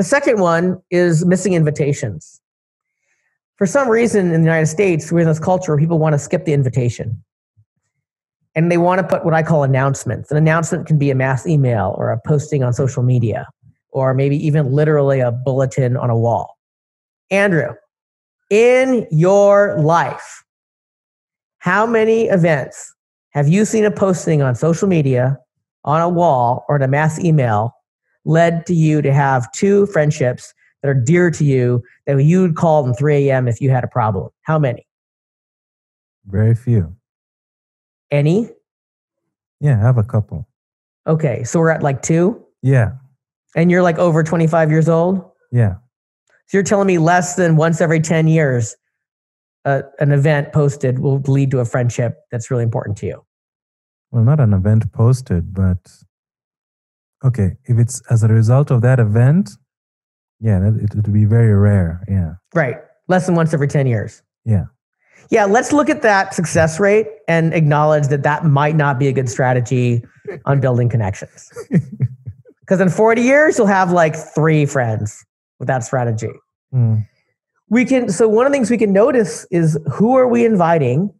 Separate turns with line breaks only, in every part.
The second one is missing invitations. For some reason in the United States, we're in this culture where people want to skip the invitation. And they want to put what I call announcements. An announcement can be a mass email or a posting on social media, or maybe even literally a bulletin on a wall. Andrew, in your life, how many events have you seen a posting on social media, on a wall, or in a mass email led to you to have two friendships that are dear to you that you'd call them 3 a.m. if you had a problem? How many?
Very few.
Any?
Yeah, I have a couple.
Okay, so we're at like 2?
Yeah.
And you're like over 25 years old?
Yeah.
So you're telling me less than once every 10 years, an event posted will lead to a friendship that's really important to you?
Well, not an event posted, but okay, if it's as a result of that event, yeah, it would be very rare. Yeah.
Right. Less than once every 10 years.
Yeah.
Yeah, let's look at that success rate and acknowledge that that might not be a good strategy on building connections. Because in 40 years, you'll have like 3 friends with that strategy.
Mm.
So one of the things we can notice is, who are we inviting?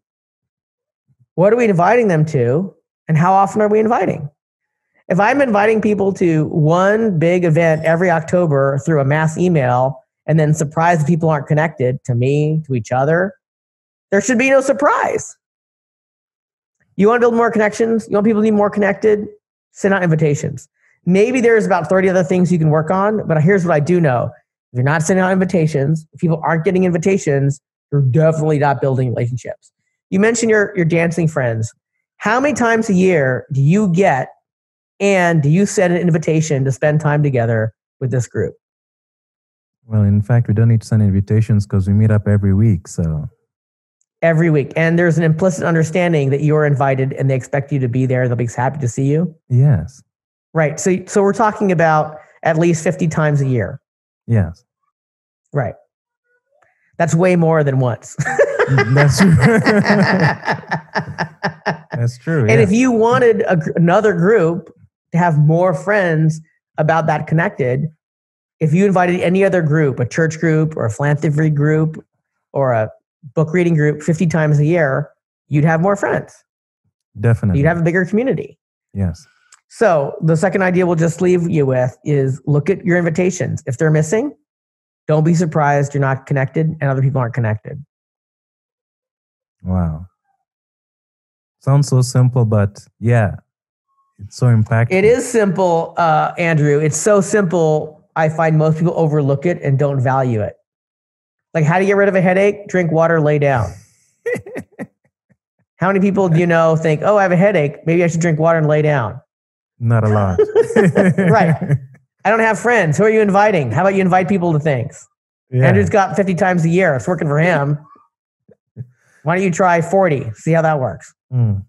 What are we inviting them to? And how often are we inviting? If I'm inviting people to one big event every October through a mass email, and then surprised people aren't connected to me, to each other, there should be no surprise. You want to build more connections? You want people to be more connected? Send out invitations. Maybe there's about 30 other things you can work on, but here's what I do know. If you're not sending out invitations, if people aren't getting invitations, you're definitely not building relationships. You mentioned your dancing friends. How many times a year do you get, and do you send an invitation to spend time together with this group?
Well, in fact, we don't need to send invitations because we meet up every week. So
every week. And there's an implicit understanding that you're invited and they expect you to be there. They'll be happy to see you.
Yes.
Right. So we're talking about at least 50 times a year.
Yes.
Right. That's way more than once.
That's true. That's true.
And if you wanted another group to have more friends about that connected, if you invited any other group, a church group or a philanthropy group or a book reading group 50 times a year, you'd have more friends.
Definitely.
You'd have a bigger community.
Yes.
So the second idea we'll just leave you with is, look at your invitations. If they're missing, don't be surprised you're not connected and other people aren't connected.
Wow. Sounds so simple, but yeah, it's so impactful.
It is simple, Andrew. It's so simple, I find most people overlook it and don't value it. Like, how do you get rid of a headache? Drink water, lay down. How many people do you know think, oh, I have a headache, maybe I should drink water and lay down?
Not a lot.
Right. I don't have friends. Who are you inviting? How about you invite people to things? Yeah. Andrew's got 50 times a year. It's working for him. Why don't you try 40? See how that works.
Mm.